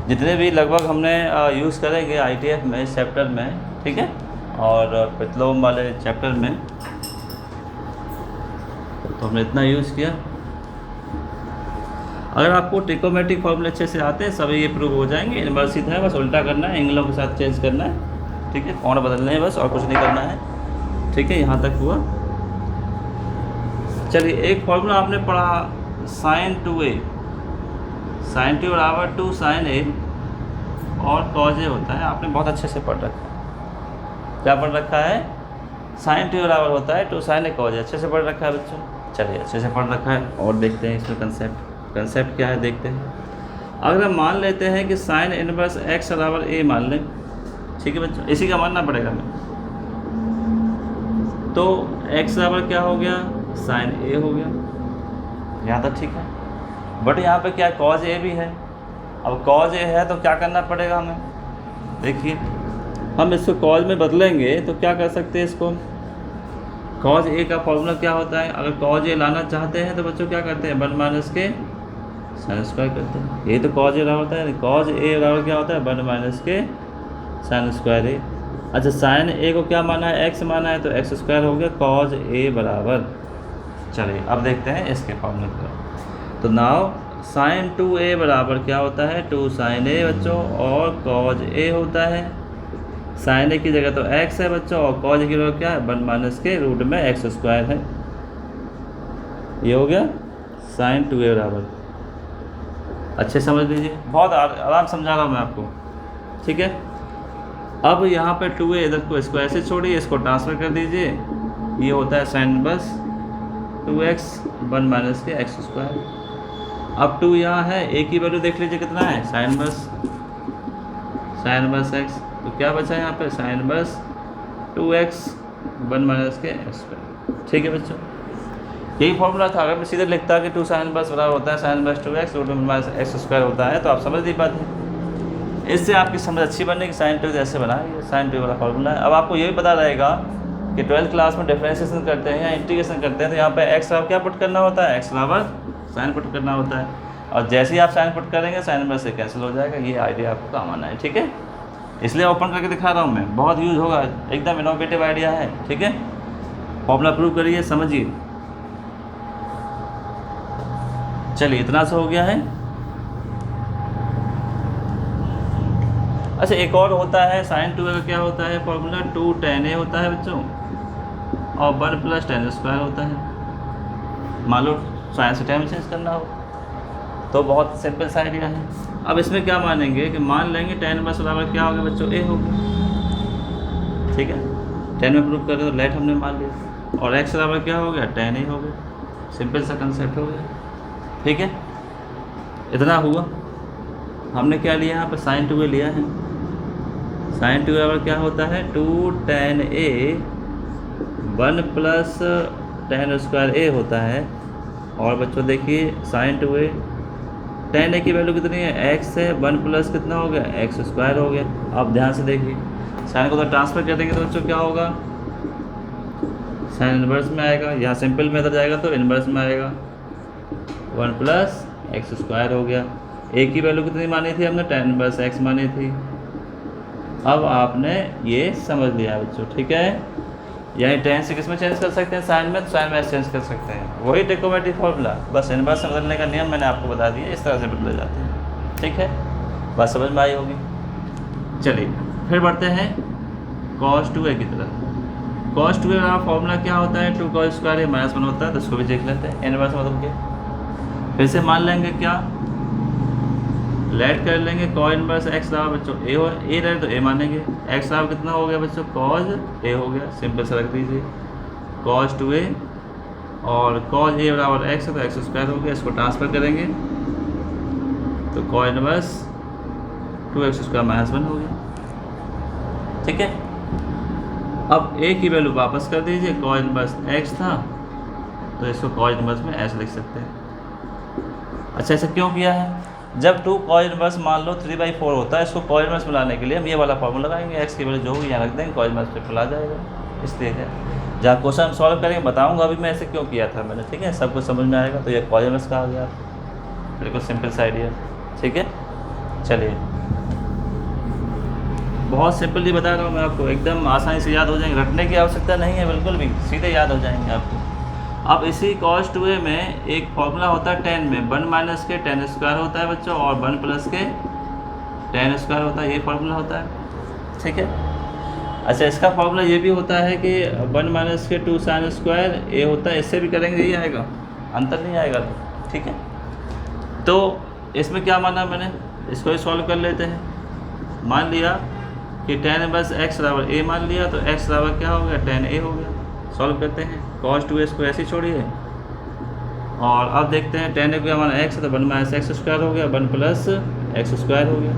जितने भी लगभग हमने यूज़ करेंगे ITF में इस चैप्टर में, ठीक है, और पेट्रोलियम वाले चैप्टर में तो हमने इतना यूज़ किया। अगर आपको ट्रिकोमेट्रिक फॉर्मूले अच्छे से आते हैं सभी ये प्रूव हो जाएंगे। इनवर्स ही है, बस उल्टा करना है, एंगलों के साथ चेंज करना है, ठीक है, कोण बदलने हैं बस, और कुछ नहीं करना है। ठीक है, यहाँ तक हुआ। चलिए एक फॉर्मूला आपने पढ़ा sin 2a, sin 2 बराबर 2 sin a और cos a होता है, आपने बहुत अच्छे से पढ़ रखा है। क्या पढ़ रखा है, sin 2 बराबर होता है 2 sin a cos a, अच्छे से पढ़ रखा है बच्चों। चलिए अच्छे से पढ़ रखा है, और देखते हैं इसमें कंसेप्ट क्या है, देखते हैं। अगर हम मान लेते हैं कि साइन इनवर्स एक्स बराबर ए मान लें, ठीक है बच्चों, इसी का मानना पड़ेगा हमें, तो एक्स बराबर क्या हो गया, साइन ए हो गया, यहाँ तक ठीक है। बट यहाँ पे क्या कॉज ए भी है, अब कॉज ए है तो क्या करना पड़ेगा हमें, देखिए हम इसको कॉज में बदलेंगे तो क्या कर सकते हैं इसको, कॉज ए का फॉर्मूला क्या होता है, अगर कॉज ए लाना चाहते हैं तो बच्चों क्या करते हैं, 1 माइनस के साइन स्क्वायर करते हैं, यही तो कॉज ए बराबर होता है। कॉज ए बराबर क्या होता है, 1 माइनस के साइन स्क्वायर ए। अच्छा साइन ए को क्या माना है, एक्स माना है, तो एक्स स्क्वायर हो गया, कॉज ए बराबर। चलिए अब देखते हैं इसके फॉर्मूले को, तो नाउ साइन 2a बराबर क्या होता है, 2 साइन ए बच्चों, और कॉज ए होता है, साइन ए की जगह तो x है बच्चों, और कॉज की जगह क्या है, 1 माइनस के रूट में एक्स स्क्वायर है। ये हो गया साइन 2a बराबर। अच्छे समझ लीजिए, बहुत आराम समझा रहा हूँ मैं आपको, ठीक है। अब यहाँ पे 2a इधर को इसको ऐसे छोड़िए, इसको ट्रांसफर कर दीजिए, ये होता है साइन बस 2x 1 माइनस के एक्स स्क्वायर। अब 2 यहाँ है, a की वैल्यू देख लीजिए कितना है, साइन बस x, तो क्या बचा यहाँ पे, साइन बस 2x 1 माइनस के एक्स स्क्वायर। ठीक है बच्चों, यही फॉर्मूला था। अगर मैं सीधे लिखता कि 2 साइन बस बराबर होता है साइन बस 2x रूट में माइनस एक्स स्क्वायर होता है, तो आप समझ नहीं पाते। इससे आपकी समझ अच्छी बनने की साइन 2 ऐसे बना, ये साइन 2 वाला फॉर्मूला है। अब आपको ये भी पता रहेगा कि 12th क्लास में डिफरेंशिएशन करते हैं या इंटीग्रेशन करते हैं, तो यहाँ पे एक्स बराबर क्या पुट करना होता है, एक्स बराबर साइन पुट करना होता है, और जैसे ही आप साइन पुट करेंगे साइन बस से कैंसिल हो जाएगा। ये आइडिया आपको काम आना है, ठीक है, इसलिए ओपन करके दिखा रहा हूँ मैं, बहुत यूज़ होगा, एकदम इनोवेटिव आइडिया है, ठीक है। फॉर्मूला प्रूव करिए, समझिए। चलिए इतना सा हो गया है। अच्छा एक और होता है साइन 2a का, क्या होता है फॉर्मूला, 2 tan a होता है बच्चों, और 1 प्लस tan स्क्वायर होता है। मान लो साइन से टाइम चेंज करना हो तो बहुत सिंपल सा आइडिया है। अब इसमें क्या मानेंगे कि मान लेंगे tan बस बराबर क्या होगा बच्चों, a होगा, ठीक है, tan में प्रूव कर रहे हो, लेट हमने मान लिया, और x बराबर क्या हो गया, tan a हो गया, सिंपल सा कंसेप्ट हो गया, ठीक है। इतना हुआ, हमने क्या लिया यहाँ पर, साइन 2a लिया है। साइन 2 बराबर क्या होता है, 2 tan a 1 plus tan square a होता है, और बच्चों देखिए साइन 2a tan a की वैल्यू कितनी है, x है, 1 प्लस कितना हो गया, एक्स स्क्वायर हो गया। अब ध्यान से देखिए, साइन को तो ट्रांसफर कर देंगे तो बच्चों क्या होगा, साइन इनवर्स में आएगा, यहाँ सिंपल में इधर जाएगा तो इनवर्स में आएगा, 1 प्लस एक्स स्क्वायर हो गया। a की वैल्यू कितनी मानी थी हमने, tan इनवर्स x मानी थी। अब आपने ये समझ लिया बच्चों, ठीक है। यानी tan से किस में चेंज कर सकते हैं, साइन में, तो साइन में चेंज कर सकते हैं, वही ट्रिकोमेट्रिक फॉर्मूला, बस इनवर्स में बदलने का नियम मैंने आपको बता दिया, इस तरह से बदले जाते हैं, ठीक है। बात समझ में आई होगी। चलिए फिर बढ़ते हैं cos 2a की तरफ। cos 2a का फॉर्मूला क्या होता है, 2 cos स्क्वायर माइनस 1 होता है, तो इसको भी देख लेते हैं, इनवर्स बदल के। फिर से मान लेंगे क्या, लेट कर लेंगे कॉज इनवर्स एक्स बराबर बच्चों ए हो, ए रहे तो ए मानेंगे, एक्स बराबर कितना हो गया बच्चों कॉज ए हो गया, सिंपल से रख दीजिए कॉज 2a और कॉज ए बराबर एक्स है तो एक्स स्क्वायर हो गया, इसको ट्रांसफर करेंगे तो कॉज इनवर्स 2x स्क्वायर -1 हो गया। ठीक है, अब a की वैल्यू वापस कर दीजिए, कॉज इनवर्स x था तो इसको कॉज इनवर्स में ऐसे लिख सकते हैं। अच्छा ऐसा क्यों किया है, जब 2 कॉज इनवर्स मान लो 3/4 होता है, इसको कॉज इनवर्स में लाने के लिए हम ये वाला फॉर्मूला लगाएंगे, x की वैल्यू जो होगी यहाँ रख देंगे, कॉज इनवर्स पे आ जाएगा। इसलिए है जहाँ क्वेश्चन हम सॉल्व करेंगे बताऊँगा अभी मैं ऐसे क्यों किया था मैंने। ठीक है, सब कुछ समझ में आएगा। तो ये कॉज इनवर्स का आ गया, बिल्कुल सिंपल सा आइडिया। ठीक है, चलिए बहुत सिंपली बता रहा हूँ मैं आपको, एकदम आसानी से याद हो जाएंगे, रटने की आवश्यकता नहीं है बिल्कुल भी, सीधे याद हो जाएंगे आपको। अब इसी cos 2a में एक फॉर्मूला होता है tan में, 1 माइनस के tan स्क्वायर होता है बच्चों और 1 प्लस के tan स्क्वायर होता है, ये फार्मूला होता है। ठीक है, अच्छा इसका फार्मूला ये भी होता है कि 1 माइनस के 2 sin स्क्वायर a होता है, इससे भी करेंगे यही आएगा, अंतर नहीं आएगा। तो ठीक है, तो इसमें क्या माना मैंने, इसको ही सॉल्व कर लेते हैं। मान लिया कि tan इनवर्स x बराबर a मान लिया तो x बराबर क्या हो गया tan a हो गया। सॉल्व करते हैं, cos 2a को ऐसे ही छोड़िए और अब देखते हैं tan a का मान x है तो 1 माइनस एक्स स्क्वायर हो गया, 1 प्लस एक्स स्क्वायर हो गया।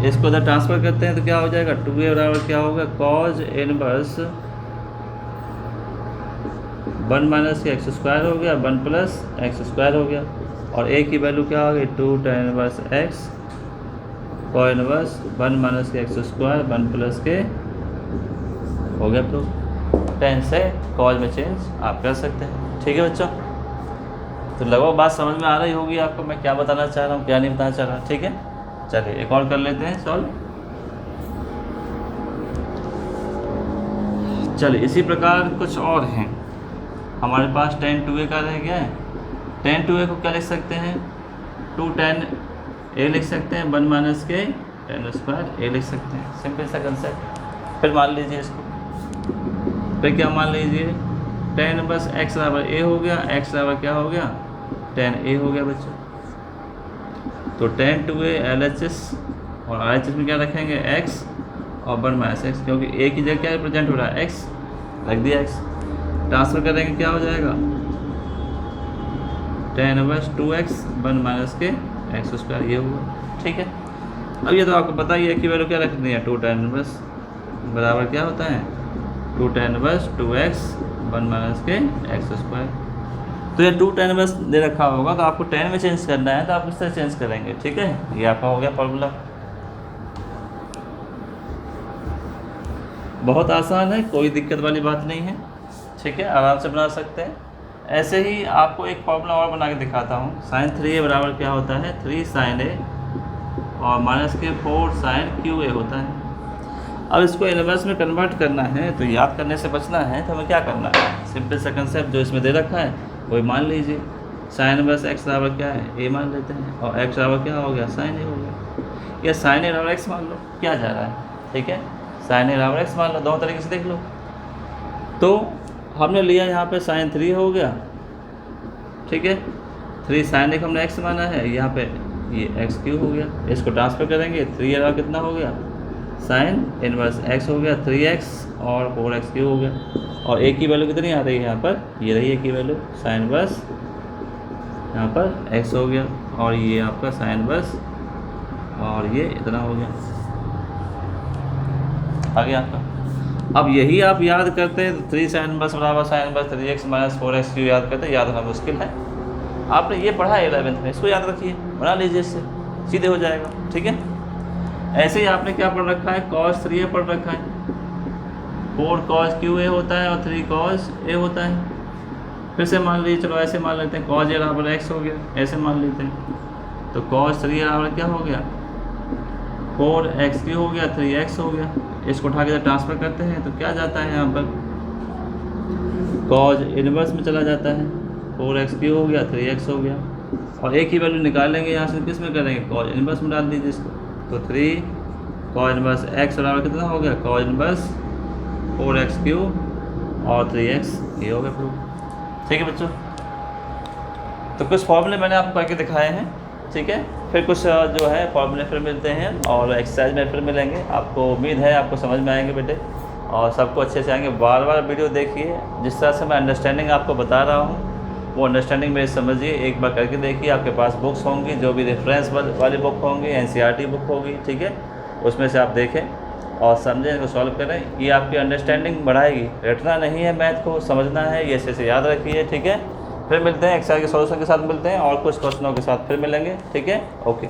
इसको उधर ट्रांसफ़र करते हैं तो क्या हो जाएगा 2a बराबर क्या होगा cos इनवर्स 1 माइनस के एक्स स्क्वायर हो गया, 1 प्लस एक्स स्क्वायर हो गया और a की वैल्यू क्या हो गई 2 tan inverse x cos inverse 1 minus के एक्स स्क्वायर 1 प्लस के हो गया। तो tan से cos में चेंज आप कर सकते हैं। ठीक है बच्चों, तो लगभग बात समझ में आ रही होगी आपको मैं क्या बताना चाह रहा हूँ क्या नहीं बताना चाह रहा। ठीक है, चलिए एक और कर लेते हैं सॉल्व। चलिए इसी प्रकार कुछ और हैं हमारे पास, tan 2a का रह गया है। tan 2a को क्या लिख सकते हैं 2 tan a लिख सकते हैं, 1 माइनस के tan स्क्वायर a लिख सकते हैं, सिंपल सा कंसेप्ट। फिर मान लीजिए इसको, फिर क्या मान लीजिए tan इनवर्स x बराबर a हो गया, x बराबर क्या हो गया tan a हो गया बच्चों। तो tan 2a LHS और RHS में क्या रखेंगे x और 1 माइनस एक्स, क्योंकि a की जगह क्या रिप्रेजेंट हो रहा है x, रख दिया x। ट्रांसफर करेंगे क्या हो जाएगा tan इनवर्स 2x 1 माइनस के एक्स स्क्वायर ये होगा। ठीक है, अब ये तो आपको पता ही है कि वैल्यू क्या रखनी है 2 tan इनवर्स बराबर क्या होता है 2 tan इनवर्स 2x 1 माइनस के एक्स स्क्वायर। तो ये 2 tan इनवर्स दे रखा होगा तो आपको tan में चेंज करना है तो आप इस तरह चेंज करेंगे। ठीक है, ये आपका हो गया फॉर्मूला, बहुत आसान है, कोई दिक्कत वाली बात नहीं है। ठीक है, आराम से बना सकते हैं। ऐसे ही आपको एक फॉर्मूला और बना के दिखाता हूँ, sin 3a बराबर क्या होता है 3 sin a और माइनस के 4 sin QA होता है। अब इसको इनवर्स में कन्वर्ट करना है तो याद करने से बचना है तो हमें क्या करना है, सिंपल सा कंसेप्ट जो इसमें दे रखा है वही मान लीजिए। sin इनवर्स x बराबर क्या है a मान लेते हैं और x बराबर क्या हो गया sin a हो गया, या sin a बराबर x मान लो, क्या जा रहा है। ठीक है, sin a बराबर x मान लो, दोनों तरीके से देख लो। तो हमने लिया यहाँ पे sin 3 हो गया, ठीक है 3 sin a हमने x माना है, यहाँ पे ये x क्यूब हो गया, इसको ट्रांसफर करेंगे 3 अलावा कितना हो गया sin इनवर्स x हो गया 3x और 4x क्यूब हो गया। और a की वैल्यू कितनी आ रही है यहाँ पर, ये रही a की वैल्यू sin इनवर्स यहाँ पर x हो गया और ये आपका sin इनवर्स और ये इतना हो गया आ गया आपका। अब यही आप याद करते हैं 3 sin इनवर्स बराबर sin inverse 3x minus 4x cube याद करते हैं, याद होना मुश्किल है। आपने ये पढ़ा है 11th में, इसको याद रखिए, बना लीजिए, इससे सीधे हो जाएगा। ठीक है, ऐसे ही आपने क्या पढ़ रखा है cos 3a पढ़ रखा है, 4 cos QA होता है और 3 cos A होता है। फिर से मान लीजिए, चलो ऐसे मान लेते हैं cos A बराबर x हो गया, ऐसे मान लेते हैं तो cos 3a बराबर क्या हो गया 4x हो गया 3x हो गया। इसको उठा के ट्रांसफ़र करते हैं तो क्या जाता है यहाँ पर cos इनवर्स में चला जाता है, 4x हो गया 3x हो गया और a की वैल्यू निकालेंगे यहाँ से, किस में करेंगे cos इनवर्स में डाल दीजिए इसको। तो 3 cos इनवर्स x बराबर कितना हो गया cos इनवर्स 4x क्यूब और 3x ये हो गया प्रूफ। ठीक है बच्चों, तो कुछ फॉर्मूले मैंने आपको करके दिखाए हैं। ठीक है, फिर कुछ जो है फॉर्मूले फिर मिलते हैं और एक्सरसाइज में फिर मिलेंगे। आपको उम्मीद है आपको समझ में आएंगे बेटे और सबको अच्छे से आएंगे। बार बार वीडियो देखिए, जिस तरह से मैं अंडरस्टैंडिंग आपको बता रहा हूँ वो अंडरस्टैंडिंग मेरी समझिए, एक बार करके देखिए। आपके पास बुक्स होंगी, जो भी रेफरेंस वाली बुक होंगी, NCERT बुक होगी, ठीक है, उसमें से आप देखें और समझें, इनको सॉल्व करें। ये आपकी अंडरस्टैंडिंग बढ़ाएगी। रटना नहीं है मैथ को, समझना है, ये ऐसे याद रखिए, ठीक है। फिर मिलते हैं एक्सरसाइज के सॉल्यूशन के साथ मिलते हैं और कुछ क्वेश्चनों के साथ फिर मिलेंगे, ठीक है, ओके।